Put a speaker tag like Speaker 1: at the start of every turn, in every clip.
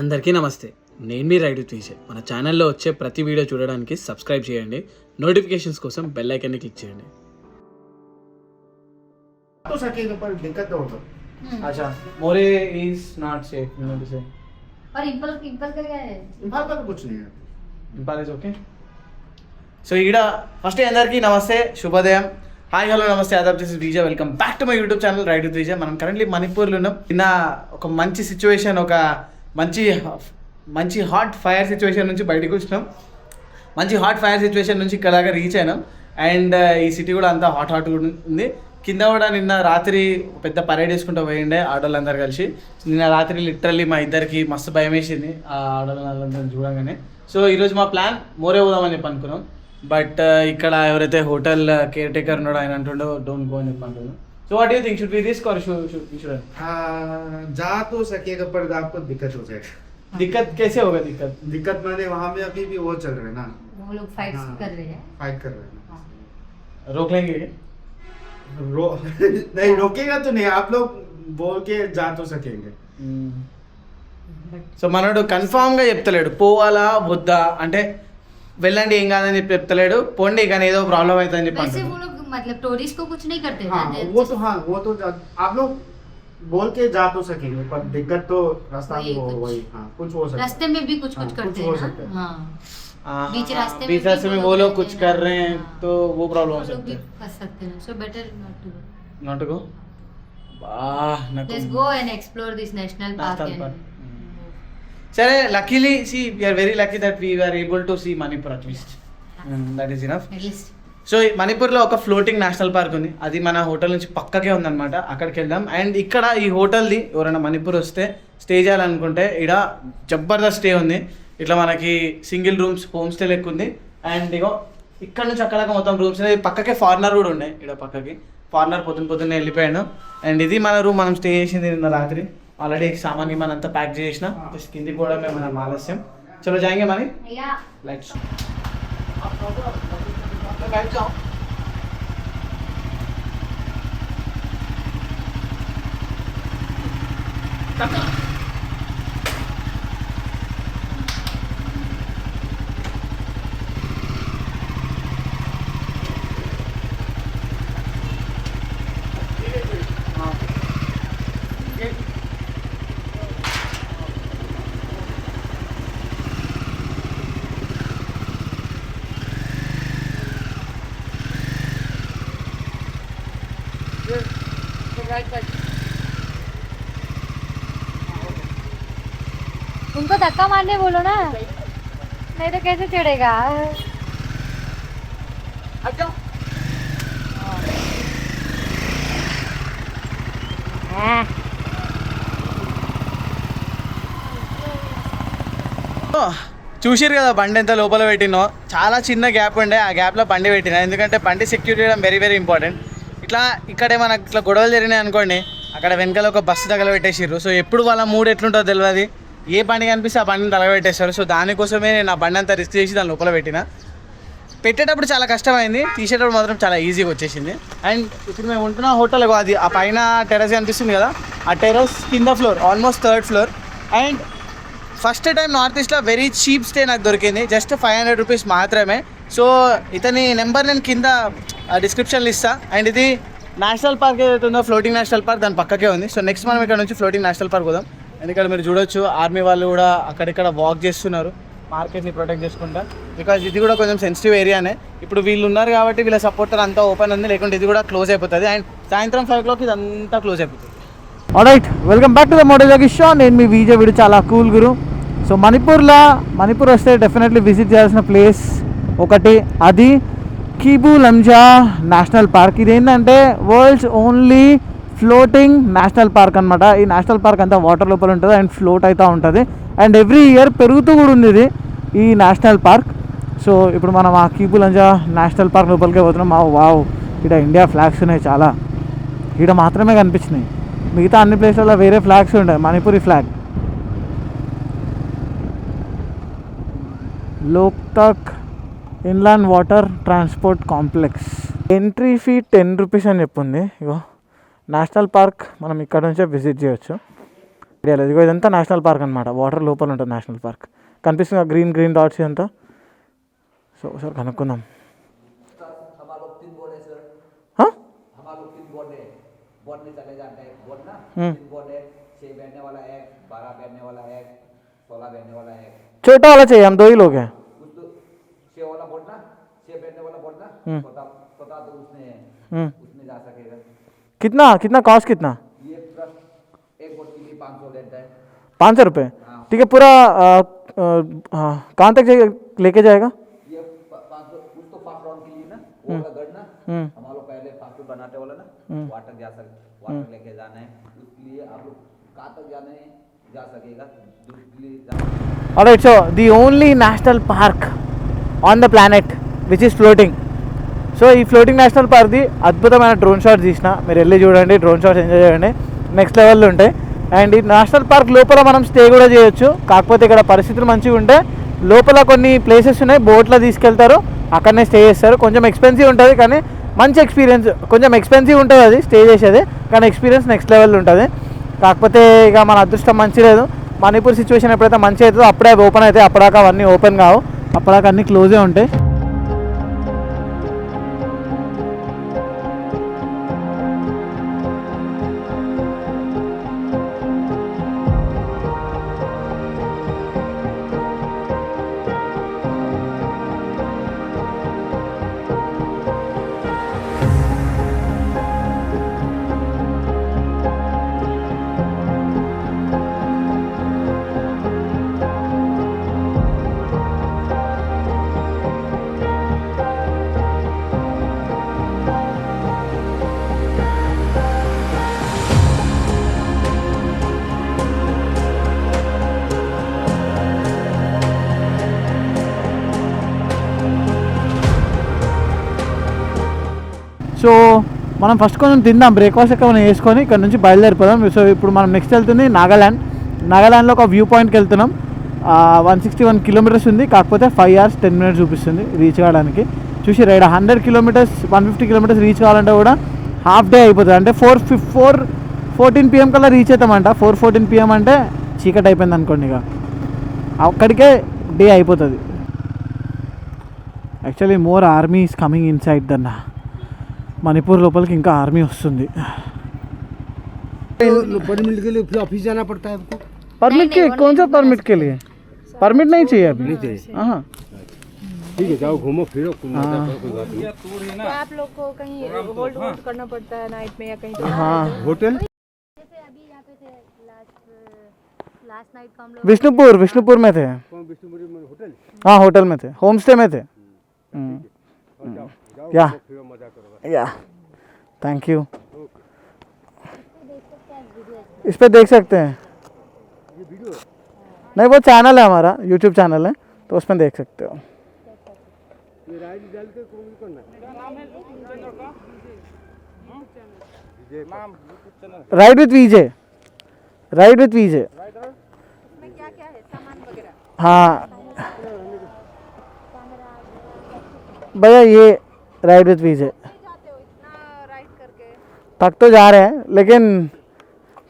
Speaker 1: అందరికీ నమస్తే. నేను మీ రైడ్ విత్. మన ఛానల్లో వచ్చే ప్రతి వీడియో చూడడానికి సబ్స్క్రైబ్ చేయండి. నోటిఫికేషన్స్ కోసం బెల్ ఐకాన్ని క్లిక్ చేయండి.
Speaker 2: तो सकेगा पर दिक्कत तो होगा.
Speaker 3: अच्छा, मोरे is not safe, you know to say.
Speaker 4: और इंपल का क्या है?
Speaker 2: इम्फाल का तो कुछ नहीं है.
Speaker 3: Impal is okay. సో ఇక్కడ ఫస్ట్ అందరికీ నమస్తే, శుభోదయం, హాయ్ హలో నమస్తే, ఆదాబ్, this is Vijay. Welcome back to my YouTube channel ride with Vijay. మనం కరెంట్లీ మణిపూర్లో ఉన్నాం. నిన్న ఒక మంచి సిచ్యువేషన్, ఒక మంచి హాట్ ఫైర్ సిచ్యువేషన్ నుంచి బయటకు వచ్చినాం. మంచి హాట్ ఫైర్ సిచ్యువేషన్ నుంచి ఇక్కడ దాకా రీచ్ అయినాం. అండ్ ఈ సిటీ కూడా అంతా హాట్ కూడా ఉంది. కింద కూడా నిన్న రాత్రి పెద్ద పరేడ్ వేసుకుంటూ పోయిండే ఆడవాళ్ళందరూ కలిసి. నిన్న రాత్రి లిటరల్లీ మా ఇద్దరికి మస్తు భయం వేసింది ఆ ఆడవాళ్ళందరినీ చూడగానే. సో ఈరోజు మా ప్లాన్ మోరే పోదామని చెప్పి అనుకున్నాం. బట్ ఇక్కడ ఎవరైతే హోటల్ కేర్ టేకర్ ఉన్నాడో ఆయన అంటుండో డోంట్ గో అని చెప్పి అంటున్నాం. So what you think, should we risk or should
Speaker 2: जा तो सकेगा पर आपको दिक्कत हो जाएगा.
Speaker 3: दिक्कत कैसे होगा?
Speaker 2: दिक्कत मैंने वहाँ में अभी भी वो चल रहे हैं ना,
Speaker 4: वो लोग फाइट कर रहे हैं.
Speaker 2: फाइट कर रहे हैं.
Speaker 3: रोक लेंगे?
Speaker 2: नहीं रोकेगा तो नहीं, आप लोग बोल के जा तो सकेंगे.
Speaker 3: సో మనోడు కన్ఫామ్గా చెప్తలేడు పోవాలా వద్దా అంటే, వెళ్ళండి ఏం కాదని చెప్పి చెప్తలేడు, పోండి కానీ ఏదో ప్రాబ్లం అవుతుందని చెప్పి
Speaker 4: वैसे वो
Speaker 3: అంటున్నాడు.
Speaker 4: लोग मतलब टूरिस्ट को कुछ नहीं करते
Speaker 2: हाँ
Speaker 4: ना.
Speaker 2: वो तो आप लोग बोल के जा तो सकेंगे, पर दिक्कत तो रास्ता में हो वही. हाँ कुछ हो सकता है.
Speaker 4: रास्ते में भी कुछ
Speaker 2: हाँ,
Speaker 4: करते
Speaker 2: कुछ हो
Speaker 4: हैं
Speaker 2: सकता है.
Speaker 4: ना. हाँ, बीच रास्ते में
Speaker 3: बीच रास्ते में वो लोग कुछ कर रहे हैं तो वो प्रॉब्लम हो
Speaker 4: वो लोग
Speaker 3: सकता
Speaker 4: भी
Speaker 3: है.
Speaker 4: कर सकते हैं. So better not to go.
Speaker 3: Not to go?
Speaker 4: Let's go and explore this national park.
Speaker 3: సరే, luckily see we are very lucky that we are able to see Manipur at least. That is enough.
Speaker 4: At least.
Speaker 3: So మణిపూర్లో ఒక floating national park ఉంది. అది మన hotel నుంచి పక్కకే ఉందన్నమాట. అక్కడికి వెళ్దాం. అండ్ ఇక్కడ ఈ హోటల్ది ఎవరైనా మణిపూర్ వస్తే స్టే చేయాలనుకుంటే ఇక్కడ జబర్దస్త్ స్టే ఉంది. ఇట్లా మనకి సింగిల్ రూమ్స్ హోమ్ స్టే లెక్క ఉంది. అండ్ ఇగో ఇక్కడ నుంచి అక్కడ మొత్తం రూమ్స్ ఉన్నాయి. పక్కకే ఫారినర్ కూడా ఉన్నాయి. ఇక్కడ పక్కకి ఫారినర్ పొద్దున్నే వెళ్ళిపోయాను. అండ్ ఇది మన రూమ్, మనం స్టే చేసింది నిన్న రాత్రి. ఆల్రెడీ సామాన్ మనంతా ప్యాక్ చేసిన, జస్ట్ కిందికి కూడా మేము మనం ఆలస్యం. చలో జాయింగే మనీ
Speaker 4: Yeah.
Speaker 3: లైట్స్.
Speaker 4: उनको धक्का मारने बोलो ना, नहीं तो कैसे चढ़ेगा.
Speaker 3: చూసిరు కదా బండి ఎంత లోపల పెట్టినో. చాలా చిన్న గ్యాప్ ఉండే, ఆ గ్యాప్లో బండి పెట్టిన. ఎందుకంటే బండి సెక్యూర్ చేయడం వెరీ వెరీ ఇంపార్టెంట్. ఇక్కడే మనకు ఇట్లా గొడవలు జరిగినాయి అనుకోండి, అక్కడ వెనకాల ఒక బస్సు తగలబెట్టేసారు. సో ఎప్పుడు వాళ్ళ మూడు ఎట్లుంటుందో తెలియదు. ఏ బండి కనిపిస్తే ఆ బండిని తగలబెట్టేస్తారు. సో దానికోసమే నేను ఆ బండి అంతా రిస్క్ చేసి దాని లోపల పెట్టేటప్పుడు చాలా కష్టమైంది, తీసేటప్పుడు మాత్రం చాలా ఈజీగా వచ్చేసింది. అండ్ ఇప్పుడు మేము ఉంటున్న హోటల్ అది ఆ పైన టెర్రస్ కనిపిస్తుంది కదా, ఆ టెర్రస్ కింద floor, almost 3rd floor. And first time north ఈస్ట్లో వెరీ చీప్ స్టే నాకు దొరికింది, జస్ట్ 500 రూపీస్ మాత్రమే. సో ఇతని నెంబర్ నేను కింద డిస్క్రిప్షన్లో ఇస్తాను. అండ్ ఇది నేషనల్ పార్క్ ఏదైతే ఉందో, ఫ్లోటింగ్ నేషనల్ పార్క్, దాని పక్కకే ఉంది. సో నెక్స్ట్ మనం ఇక్కడ నుంచి ఫ్లోటింగ్ నేషనల్ పార్క్ పోదాం. ఎందుకంటే మీరు చూడొచ్చు ఆర్మీ వాళ్ళు కూడా అక్కడిక్కడ వాక్ చేస్తున్నారు మార్కెట్ని ప్రొటెక్ట్ చేసుకుంటా. బికాజ్ ఇది కూడా కొంచెం సెన్సిటివ్ ఏరియానే. ఇప్పుడు వీళ్ళు ఉన్నారు కాబట్టి వీళ్ళ సపోర్టర్ అంతా ఓపెన్ ఉంది, లేకుంటే ఇది కూడా క్లోజ్ అయిపోతుంది. అండ్ సాయంత్రం 5 o'clock ఇదంతా క్లోజ్ అయిపోతుంది.
Speaker 5: Alright, welcome back to the moto jockey show. నేను మీ విజయ్. వీడు చాలా కూల్ గురు. సో మణిపూర్ వస్తే డెఫినెట్లీ విజిట్ చేయాల్సిన ప్లేస్ ఒకటి, అది కీబు లంజా నేషనల్ పార్క్. ఇది ఏంటంటే world's only floating national park అనమాట. ఈ నేషనల్ పార్క్ అంతా వాటర్ లోపల ఉంటుంది అండ్ ఫ్లోట్ అవుతూ ఉంటుంది. అండ్ ఎవ్రీ ఇయర్ పెరుగుతూ కూడా ఉంది ఇది ఈ నేషనల్ పార్క్. సో ఇప్పుడు మనం ఆ కీబు లంజా నేషనల్ పార్క్ లోపలికే పోతున్నాం. వావ్, ఇక్కడ ఇండియా ఫ్లాగ్స్ ఉన్నాయి చాలా. ఇక్కడ మాత్రమే కనిపించినాయి, మిగతా అన్ని ప్లేస్లలో వేరే ఫ్లాగ్స్ ఉంటాయి. Manipuri flag. Loktak inland water transport complex. Entry fee 10 rupees అని చెప్పింది. ఇగో నేషనల్ పార్క్ మనం ఇక్కడ నుంచే విజిట్ చేయొచ్చు. ఐడియా లేదు. ఇగో ఇదంతా నేషనల్ పార్క్ అనమాట, వాటర్ లోపల ఉంటుంది నేషనల్ పార్క్. కనిపిస్తుంది గ్రీన్ డాట్స్ ఇదంతా. సో ఒకసారి కనుక్కుందాం. छोटा वाला चाहिए, हम 2 ही लोग हैं. कितना कितना कॉस्ट कितना? 500 रुपये. ठीक है. पूरा हाँ कहाँ तक लेके जाएगा?
Speaker 6: पहले फास्ट फूड बनाते वाला ना वाटर वाटर लेके जाना है, उसके लिए आप लोग कहाँ तक जा सकेगा.
Speaker 5: Alright, so the only national park on the planet which is floating. So ఈ ఫ్లోటింగ్ నేషనల్ పార్క్ది అద్భుతమైన డ్రోన్ షాట్స్ తీసిన, మీరు వెళ్ళి చూడండి, డ్రోన్ షాట్స్ ఎంజాయ్ చేయండి, నెక్స్ట్ లెవెల్లో ఉంటాయి. అండ్ ఈ నేషనల్ పార్క్ లోపల మనం స్టే కూడా చేయొచ్చు. కాకపోతే ఇక్కడ పరిస్థితులు మంచిగా ఉంటే లోపల కొన్ని ప్లేసెస్ ఉన్నాయి, బోట్లో తీసుకెళ్తారు, అక్కడనే స్టే చేస్తారు. కొంచెం ఎక్స్పెన్సివ్ ఉంటుంది కానీ మంచి ఎక్స్పీరియన్స్. కొంచెం ఎక్స్పెన్సివ్ ఉంటుంది అది స్టే చేసేది, కానీ ఎక్స్పీరియన్స్ నెక్స్ట్ లెవెల్ ఉంటుంది. కాకపోతే ఇక మన అదృష్టం మంచి లేదు. మణిపూర్ సిచ్యువేషన్ ఎప్పుడైతే మంచి అవుతుందో అప్పుడే ఓపెన్ అవుతాయి, అప్పటిదాకా అవన్నీ ఓపెన్ కావు, అప్పటిదాకా అన్నీ క్లోజే ఉంటాయి. సో మనం ఫస్ట్ కొంచెం తిందాం, బ్రేక్ఫాస్ట్ ఎక్కడ మనం వేసుకొని ఇక్కడ నుంచి బయలుదేరిపోదాం. సో ఇప్పుడు మనం నెక్స్ట్ వెళ్తుంది నాగాల్యాండ్లో ఒక వ్యూ పాయింట్కి వెళ్తున్నాం. 161 కిలోమీటర్స్ ఉంది, కాకపోతే 5 hours 10 minutes చూపిస్తుంది రీచ్ కావడానికి. చూసి రైడ్ 100 కిలోమీటర్స్ 150 కిలోమీటర్స్ రీచ్ కావాలంటే కూడా హాఫ్ డే అయిపోతుంది. అంటే 4:14 PM కల్లా రీచ్ అవుతామంట. 4:14 PM అంటే చీకటి అయిపోయింది అనుకోండి, ఇక అక్కడికే డే అయిపోతుంది. Actually more army is coming inside దన్న. मणिपुर लोपल की इनका आर्मी वस्तुंदी.
Speaker 7: परमिट के लिए फिर ऑफिस जाना पड़ता है आपको.
Speaker 5: परमिट के कौन सा परमिट के लिए? परमिट नहीं चाहिए अभी. हाँ
Speaker 7: ठीक है, जाओ घूमो फिरो.
Speaker 4: तो आप लोग को कहीं होल्ड करना पड़ता है नाइट में या कहीं?
Speaker 5: हाँ
Speaker 7: होटल.
Speaker 4: जैसे अभी यहाँ पे थे लास्ट नाइट को हम लोग
Speaker 5: विष्णुपुर में थे.
Speaker 7: होटल.
Speaker 5: हाँ होटल में थे, होम स्टे में थे. या थैंक यू. इस पे देख सकते हैं. नहीं वो चैनल है हमारा, यूट्यूब चैनल है, तो उसमें देख सकते हो. राइड विथ वीजे. हाँ भैया ये राइड विथ वीजे थक तो जा रहे हैं, लेकिन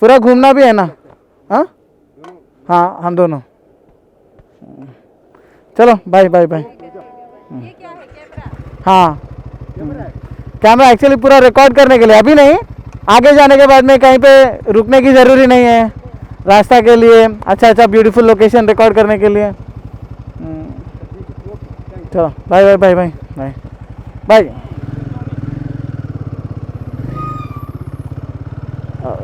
Speaker 5: पूरा घूमना भी है ना. हाँ हाँ हम दोनों. चलो बाय बाय बाय. हाँ कैमरा एक्चुअली पूरा रिकॉर्ड करने के लिए, अभी नहीं, आगे जाने के बाद में कहीं पे रुकने की ज़रूरी नहीं है, रास्ता के लिए अच्छा ब्यूटीफुल लोकेशन रिकॉर्ड करने के लिए. चलो bye bye bye bye bye bye.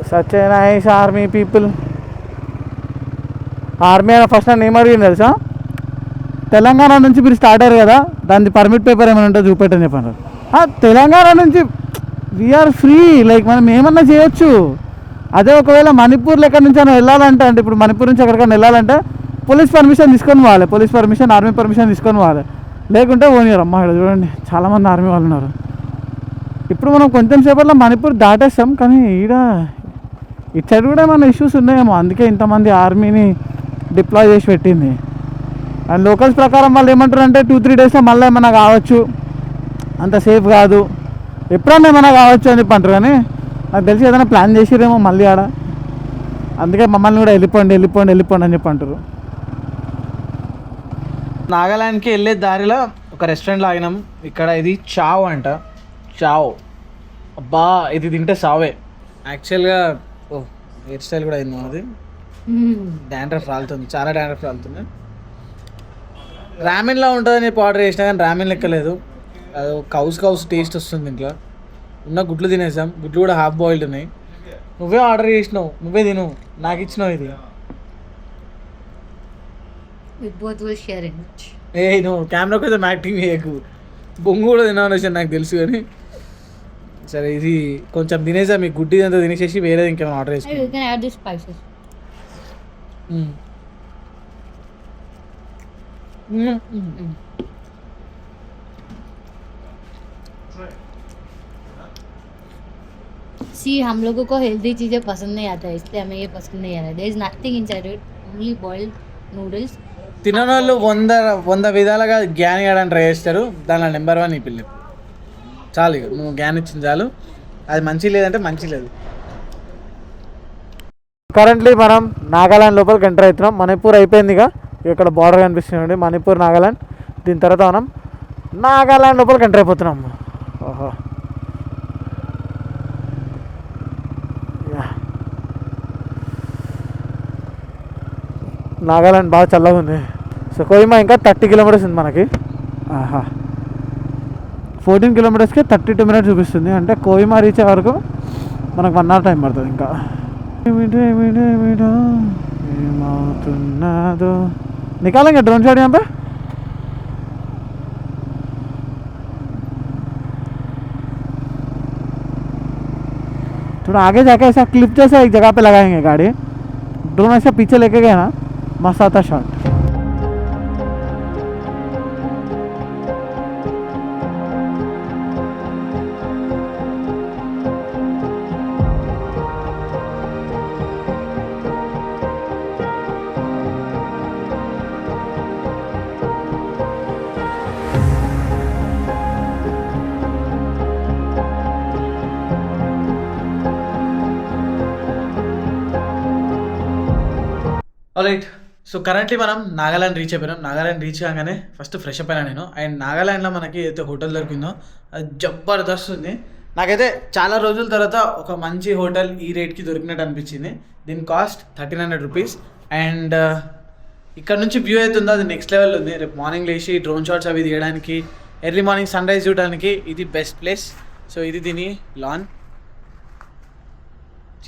Speaker 5: Such a nice army people. Army అని ఫస్ట్ నేమ్ అడిగింది తెలుసా? తెలంగాణ నుంచి మీరు స్టార్ట్ అయ్యారు కదా, దాని పర్మిట్ పేపర్ ఏమైనా ఉంటే చూపెట్టని చెప్పారు. తెలంగాణ నుంచి వీఆర్ ఫ్రీ, లైక్ మనం ఏమన్నా చేయొచ్చు. అదే ఒకవేళ మణిపూర్లో ఎక్కడి నుంచి అయినా వెళ్ళాలంటే, అంటే ఇప్పుడు మణిపూర్ నుంచి ఎక్కడికైనా వెళ్ళాలంటే పోలీస్ పర్మిషన్ తీసుకొని పోవాలి, పోలీస్ పర్మిషన్ ఆర్మీ పర్మిషన్ తీసుకొని పోవాలి, లేకుంటే పోనీరు. అమ్మ ఇక్కడ చూడండి చాలామంది ఆర్మీ వాళ్ళు ఉన్నారు. ఇప్పుడు మనం కొంచెం సేపట్లో మణిపూర్ దాటేస్తాం, కానీ ఇటు సైడ్ కూడా ఏమైనా ఇష్యూస్ ఉన్నాయేమో, అందుకే ఇంతమంది ఆర్మీని డిప్లాయ్ చేసి పెట్టింది. అండ్ లోకల్స్ ప్రకారం వాళ్ళు ఏమంటారు అంటే 2-3 daysలో మళ్ళీ ఏమైనా కావచ్చు, అంత సేఫ్ కాదు, ఎప్పుడన్నా ఏమైనా కావచ్చు అని చెప్పి అంటారు. కానీ నాకు తెలిసి ఏదైనా ప్లాన్ చేసిరేమో మళ్ళీ ఆడ. అందుకే మమ్మల్ని కూడా వెళ్ళిపోండి అని చెప్పి అంటారు.
Speaker 3: నాగాలాండ్కి వెళ్ళే దారిలో ఒక రెస్టారెంట్లో ఆగినాం. ఇక్కడ ఇది చావ్ అంట. చావ్ అబ్బా ఇది తింటే సావే. యాక్చువల్గా హెయిర్ స్టైల్ కూడా అయింది అది. డాండ్రఫ్ రాలుతుంది, చాలా డాండ్రఫ్ రాలుతుంది. రామెన్లా ఉంటుందని చెప్పి ఆర్డర్ చేసినా కానీ రామెన్ లెక్క లేదు. అది కౌస్ టేస్ట్ వస్తుంది. ఇంట్లో ఉన్న గుడ్లు తినేసాం. గుడ్లు కూడా హాఫ్ బాయిల్డ్ ఉన్నాయి. నువ్వే ఆర్డర్ చేసినావు, నువ్వే తిను, నాకు ఇచ్చినావు ఇది. ఏ నువ్వు కెమెరా కొంచెం యాక్టింగ్ చేయకు. బొంగు కూడా తిన్నావు వచ్చి నాకు తెలుసు కానీ సరే ఇది కొంచెం తినేసా. మీకు గుడ్డి అంతా తినేసేసి వేరే ఇంకేమైనా ఆర్డర్ చేసుకున్నాం.
Speaker 8: सी हम लोगों को हेल्दी चीज़ें पसंद नहीं आता है, इसलिए हमें ये पसंद नहीं आ रहा है. There is nothing inside it, only boiled noodles.
Speaker 3: తినని వాళ్ళు 100 విధాలుగా జ్ఞాన్ ఇవ్వడానికి ట్రై చేస్తారు. దానిలో నెంబర్ 1 ఈ పిల్లలు. చాలు ఇక నువ్వు జ్ఞాన్ ఇచ్చింది చాలు. అది మంచి లేదంటే మంచి లేదు.
Speaker 5: కరెంట్లీ మనం నాగాలాండ్ లోపలికి ఎంటర్ అవుతున్నాం. మణిపూర్ అయిపోయింది. ఇక ఇక్కడ బార్డర్ కనిపిస్తుంది, మణిపూర్ నాగాలాండ్. దీని తర్వాత మనం నాగాలాండ్ లోపలికి ఎంటర్ అయిపోతున్నాం. ఓహో నాగాలాండ్ బాగా చల్లగా ఉంది. సో కోహిమా ఇంకా 30 కిలోమీటర్స్ ఉంది మనకి. 14 కిలోమీటర్స్కి 32 మినిట్స్ చూపిస్తుంది. అంటే కోహిమా రీచ్ అయ్యే వరకు మనకు 1 అవర్ టైం పడుతుంది. ఇంకా ఏమవుతున్నదో निकालेंगे ड्रोन शॉट यहाँ पे. थोड़ा आगे जाके ऐसा क्लिप जैसा एक जगह पे लगाएंगे गाड़ी. ड्रोन ऐसा पीछे लेके गए ना, मस्त आता शॉट.
Speaker 3: ఆల్రైట్, సో కరెంట్లీ మనం నాగాలాండ్ రీచ్ అయిపోయినాం. నాగాలాండ్ రీచ్ కాగానే ఫస్ట్ ఫ్రెష్ అప్ అయినా నేను. అండ్ నాగాలాండ్లో మనకి అయితే హోటల్ దొరికిందో అది జబర్దస్త్ ఉంది. నాకైతే చాలా రోజుల తర్వాత ఒక మంచి హోటల్ ఈ రేట్కి దొరికినట్టు అనిపించింది. దీని కాస్ట్ 1300 రూపీస్. అండ్ ఇక్కడ నుంచి వ్యూ అవుతుందో అది నెక్స్ట్ లెవెల్ ఉంది. రేపు మార్నింగ్ లేచి డ్రోన్ షాట్స్ అవి తీయడానికి, ఎర్లీ మార్నింగ్ సన్ రైజ్ చూడడానికి ఇది బెస్ట్ ప్లేస్. సో ఇది దీని లాన్,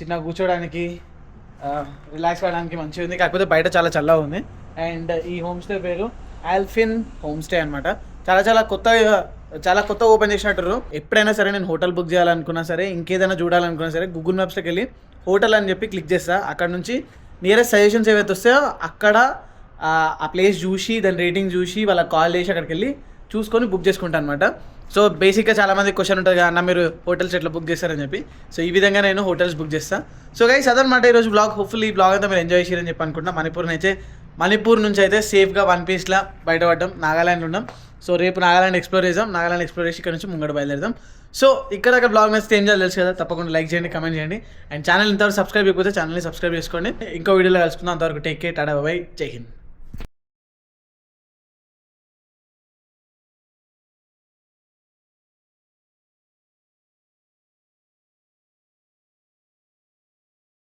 Speaker 3: చిన్న కూర్చోడానికి, రిలాక్స్ అవ్వడానికి మంచిగా ఉంది. కాకపోతే బయట చాలా చల్లగా ఉంది. అండ్ ఈ హోమ్ స్టే పేరు ఆల్ఫిన్ హోమ్ స్టే అనమాట. చాలా కొత్తగా ఓపెన్ చేసినట్టు. ఎప్పుడైనా సరే నేను హోటల్ బుక్ చేయాలనుకున్నా సరే, ఇంకేదైనా చూడాలనుకున్నా సరే, గూగుల్ మ్యాప్స్లోకి వెళ్ళి హోటల్ అని చెప్పి క్లిక్ చేస్తా. అక్కడ నుంచి నియరెస్ట్ సజెషన్స్ ఏవైతే వస్తాయో అక్కడ ఆ ప్లేస్ చూసి, దాని రేటింగ్ చూసి, వాళ్ళకి కాల్ చేసి అక్కడికి వెళ్ళి చూసుకొని బుక్ చేసుకుంటాను అనమాట. సో బేసిక్గా చాలామంది క్వశ్చన్ ఉంటుంది కదా, అన్న మీరు హోటల్స్ ఎట్లా బుక్ చేస్తారని చెప్పి. సో ఈ విధంగా నేను హోటల్స్ బుక్ చేస్తాను. సో గైస్ అదనమాట ఈరోజు బ్లాగ్. హోప్ఫుల్లీ ఈ బ్లాగ్ అంతా మీరు ఎంజాయ్ చేయారని చెప్పి అనుకుంటున్నా. మణిపూర్ నుంచి అయితే సేఫ్గా 1 పీస్లా బయటపడ్డాం. నాగాలాండ్ ఉన్నాం. సో రేపు నాగాలాండ్ ఎక్స్ప్లోర్ చేద్దాం. నాగాలాండ్ ఎక్స్ప్లోర్ చేసి ఇక్కడ నుంచి ముంగడ బయలుదేరదాం. సో ఇక్కడ బ్లాగ్ నచ్చితే ఏం చేయాలి తెలుసు కదా, తప్పకుండా లైక్ చేయండి, కమెంట్ చేయండి. అండ్ ఛానల్ ఇంతవరకు సబ్స్క్రైబ్ చేయకపోతే ఛానల్ని సబ్స్క్రైబ్ చేసుకోండి. ఇంకో వీడియోలో కలుసుకుందాం. అంతవరకు take care, Tata, by by, జై హింద్.